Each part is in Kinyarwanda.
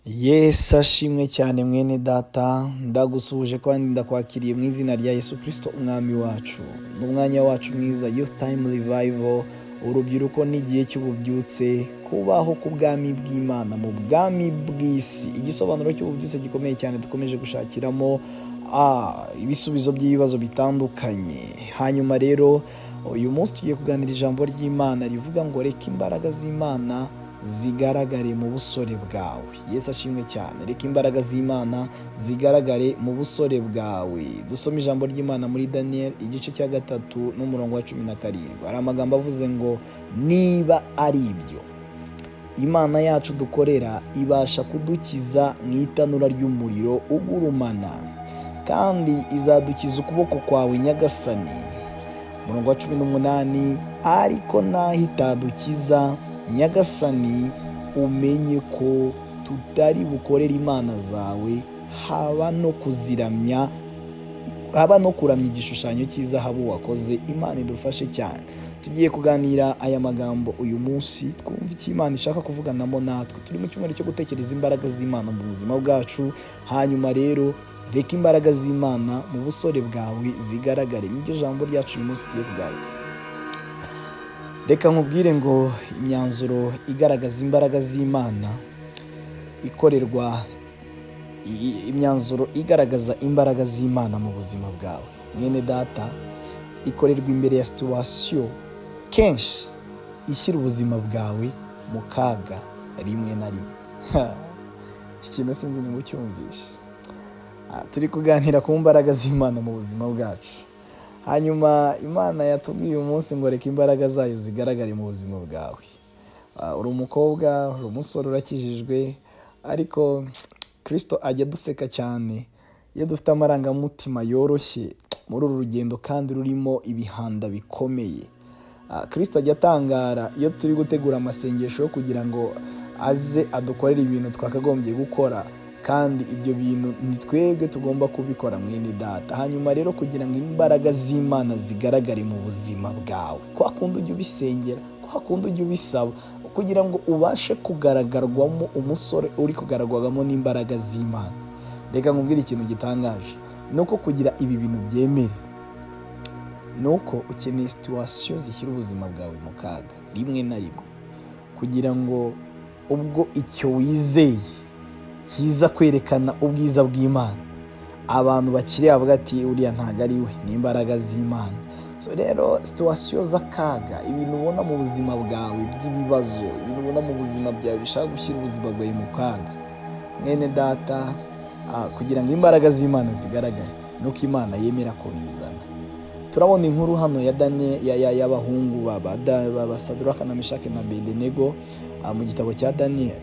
Yesu ashimwe cyane mwene data, ndagusuhuje kandi ndakwakiriye mu izina rya Yesu Kristo umwami wacu. Ni umwanya wacu mwiza Youth Time Revival, urubyiruko n'igihe cy'ububyutse, kubaho ku bwami bw'Imana mu bwami bw'isi. Igisobanuro cy'ububyutse gikomeye cyane dukomeje gushakiramo ibisubizo by'ibibazo bitandukanye. Hanyuma rero uyu munsi tugiye kuganira ijambo ry'Imana rivuga ngo reka imbaraga z'Imana zigaragare mu busore bwawe. Yesu ashimwe cyane. Reka imbaraga z'Imana zigaragare mu busore bwawe. Dusome ijambo ry'Imana muri Daniel igice cya 3 n'umurongo wa 17. Hari amagambo avuze ngo niba ari ibyo Imana yacu dukorera ibasha kudukiza mu itanura ry'umuriro ugurumana, kandi izadukiza ukuboko kwawe Nyagasani. Umurongo wa 18, ariko naho itadukiza Nyagasani, umenye ko tutari bukorera imana zawe, haba no kuramya igishushanyo cy'izahabu wakoze. Imana idufashe cyane. Tugiye kuganira aya magambo uyu munsi, twumva icyo Imana ishaka kuvuganamo natwe. Turi mu cyumweru cyo gutekereza imbaraga z'Imana mu buzima bwacu. Hanyuma rero reka imbaraga z'Imana mu busore bwawe zigaragare. Niryo jambo ryacu uyu munsi tugiye kuganira. Reka nkubwire ngo imyanzuro igaragaza imbaraga z'Imana imyanzuro igaragaza imbaraga z'Imana mu buzima bwawe mwene data, ikorerwa imbere ya situwasiyo kenshi ishyira ubuzima bwawe mu kaga rimwe na rimwe. Iki kintu sinzi ni mucyumvishe. Turi kuganira ku mbaraga z'Imana mu buzima bwacu. Hanyuma Imana yatubwiye uyu munsi ngo reka imbaraga zayo zigaragare mu buzima bwawe. Uri umukobwa, uri umusore, urakijijwe, ariko Kristo ajya duseka cyane iyo dufite amarangamutima yoroshye muri uru rugendo kandi rurimo ibihanda bikomeye. Kristo ajya atangara iyo turi gutegura amasengesho kugira ngo aze adukorere ibintu twakagombye gukora, kandi ibyo bintu ni twebwe tugomba kubikora mwene data. Hanyuma rero kugira ngo imbaraga z'Imana zigaragare mu buzima bwawe, kwa kundi ujya ubisengera, kwa kundi ujya ubisaba, kugira ngo ubashe kugaragarwamo umusore uri kugaragwamo n'imbaraga z'Imana. Reka nkubwire ikintu gitangaje, nuko kugira ibi bintu byemere, nuko ukeneye situwasiyo zishyira ubuzima bwawe mu kaga rimwe na rimwe, kugira ngo ubwo icyo wizeye kiza kwerekana ubwiza bw'Imana, abantu bakiri bavuga ati uriya ntago ari we, ni imbaraga z'Imana. So rero situwasiyo z'akaga, ibintu ubona mu buzima bwawe by'ibibazo, ibintu ubona mu buzima bwawe bishaka gushyira ubuzima bwawe mu kaga, mwene data, kugira ngo imbaraga z'Imana zigaragare, nuko Imana yemera ko bizana. Turabona inkuru hano ya y'abahungu baba Sadraka na Meshaki na Abedenego mu gitabo cya Daniel.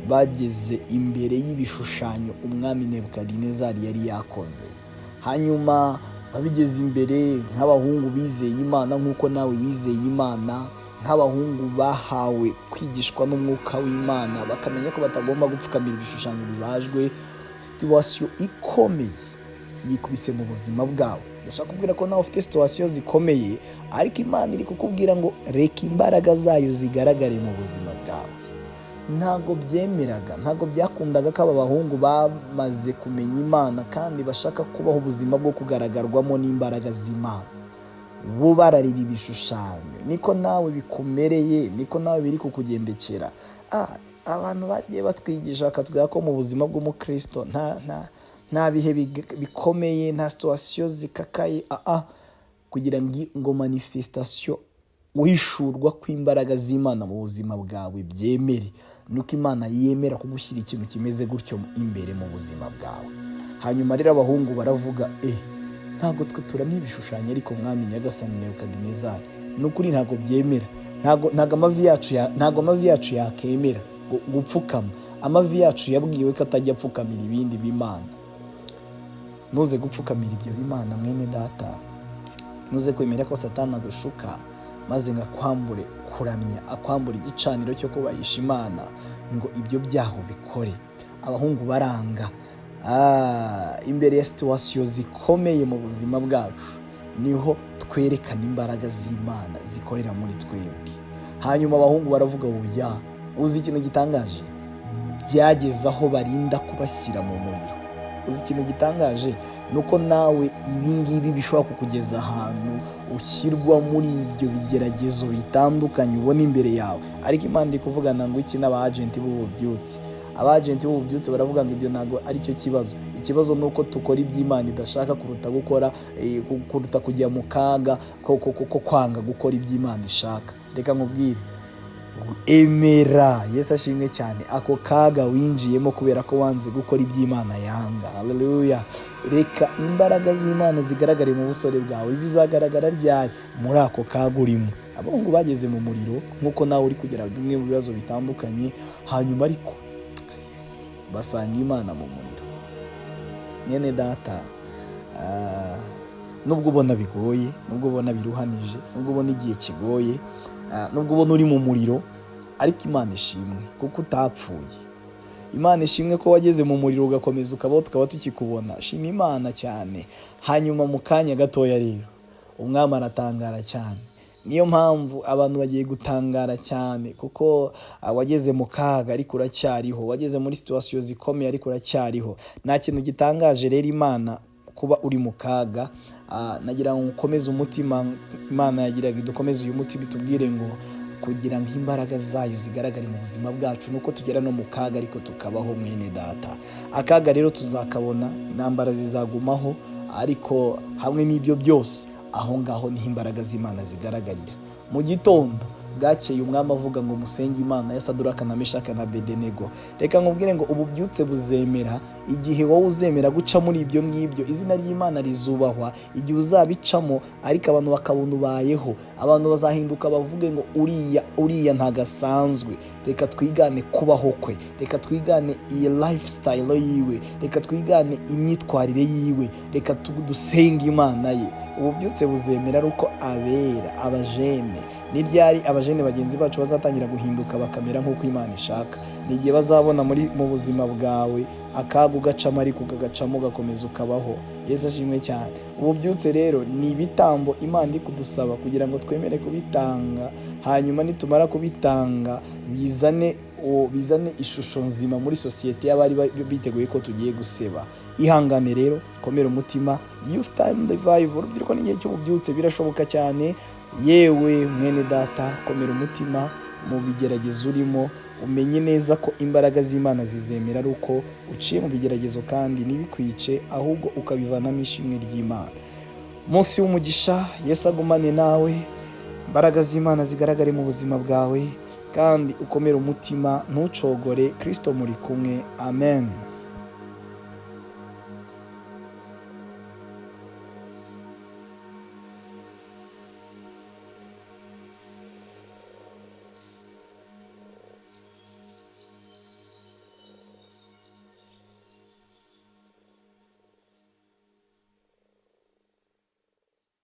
Bageze imbere y'ibishushanyo umwami Nebukadinezari yari yakoze. Hanyuma babigeze imbere nk'abahungu bizeye Imana nk'uko nawe wizeye Imana, nk'abahungu bahawe kwigishwa n'umwuka w'Imana, bakamenya ko batagomba gupfukamira ibishushanyo bibajwe. Situwasiyo ikomeye yikubise mu buzima bwawe. Ndashaka kubwira ko nawe ufite situwasiyo zikomeye, ariko Imana iri kukubwira ngo reka imbaraga zayo zigaragare mu buzima bwawe. Ntabwo byakundaga ko aba bahungu bamaze kumenya Imana kandi bashaka kubaho ubuzima bwo kugaragarwamo n'imbaraga z'Imana, bo bararira ibishushanyo. Niko nawe bikumereye, niko nawe biri kukugendekera. Abantu bagiye batwigisha bakatubwira ko mu buzima bw'umukristo nta bihe bikomeye, nta situwasiyo zikakaye, kugira ngo manifestation wishurwa kw'imbaraga z'Imana mu buzima bwawe byemere, nuko Imana yemera kugushyira ikintu kimeze gutyo imbere mu buzima bwawe. Hanyuma rero abahungu baravuga, ntabwo twe turamya ibishushanyo, ariko mwami Nyagasani Nebukadinezari, nukuri ntabwo byemera, ntabwo amavi yacu yakemera gupfukama. Amavi yacu yabwiwe ko atajya apfukamira ibindi b'Imana. Ntuze gupfukamira ibyo b'Imana mwene data, ntuze kwemera ko Satani agushuka maze ngo akwambure igicaniro cyo kubahisha Imana, ngo ibyo byaho bikore. Abahungu baranga. Imbere ya situwasiyo zikomeye mu buzima bwacu niho twerekana imbaraga z'Imana zikorera muri twebwe. Hanyuma abahungu baravuga, uzi ikintu gitangaje, byageze aho barinda kubashyira mu muriro. Uzi ikintu gitangaje nuko nawe ibingibi bishobora kukugeza ahantu ushyirwa muri ibyo bigeragezo bitandukanye ubona imbere yawe, ariko Imana iri kuvugana ngo iki n'abagenti b'ububyutse. Abagenti b'ububyutse baravuga ngo ibyo ntabwo ari cyo kibazo. Ikibazo ni uko dukora iby'Imana idashaka kuruta kujya mu kaga ko kwanga gukora iby'Imana ishaka. Reka nkubwire, emera, Yesu ashimwe cyane, ako kaga winjiyemo kubera ko wanze gukora iby'Imana yanga. Haleluya. Reka imbaraga z'Imana zigaragare mu busore bwawe. Zizagaragara ryari? Muri ako kaga urimo. Abahungu bageze mu muriro nk'uko nawe uri kugera bimwe mu bibazo bitandukanye, hanyuma ariko basanga Imana mu muriro. Mwene data, nubwo ubona bigoye, nubwo ubona biruhanije, nubwo ubona igihe kigoye, nubwo ubona uri mu muriro, ariko Imana ishimwe kuko utapfuye. Imana ishimwe ko wageze mu muriro ugakomeza ukabaho, tukaba tukikubona. Shima Imana cyane. Hanyuma mu kanya gatoya rero umwami aratangara cyane. Niyo mpamvu abantu bagiye gutangara cyane, kuko wageze mu kaga ariko uracyariho, wageze muri situation zikomeye ariko uracyariho. Nta kintu gitangaje rero Imana kuba uri mu kaga. Nagira ngo ukomeze umutima. Imana yagiraga dukomeze uyu mutima, bitubwire ngo kugira ngo imbaraga zayo zigaragare mu buzima bwacu nuko tugera no mu kaga ariko tukabaho. Mwene data, akaga rero tuzakabona, intambara zizagumaho, ariko hamwe n'ibyo byose aho ngaho niho imbaraga z'Imana zigaragarira. Mu gitondo bwakeye umwami avuga ngo musenge Imana ya Saduraka na Meshaki na Abedenego. Reka nkubwire ngo ububyutse buzemera igihe wowe uzemera guca muri ibyo ngibyo. Izina ry'Imana rizubahwa igihe uzabicamo, ariko abantu bakabona ubayeho. Abantu bazahinduka bavuge ngo uriya ntagasanzwe. Reka twigane kubaho kwe, reka twigane iyi lifestyle yiwe, reka twigane imyitwarire yiwe, reka dusenge Imana ye. Ububyutse buzemera ari uko abera, abajene. Ni ryari abajene bagenzi bacu bazatangira guhinduka bakamera nk'uko Imana ishaka? Ni igihe bazabona mu buzima bwawe akaga ugacamo ariko ukagacamo ugakomeza ukabaho. Yesu ashimwe cyane. Ububyutse rero ni ibitambo Imana iri kudusaba kugira ngo twemere kubitanga, hanyuma nitumara kubitanga bizane ishusho nzima muri sosiyete y'abari biteguye ko tugiye guseba. Ihangane rero, komera umutima. Youth time revival, urubyiruko n'igihe cy'ububyutse birashoboka cyane. Yewe mwene data, komera umutima mu bigeragezo urimo. Umenye neza ko imbaraga z'Imana zizemera ari uko uciye mu bigeragezo kandi ntibikwice, ahubwo ukabivanamo ishimwe ry'Imana. Munsi w'umugisha, Yesu agumane nawe. Imbaraga z'Imana zigaragare mu buzima bwawe, kandi ukomere umutima, ntucogore. Kristo muri kumwe. Amen.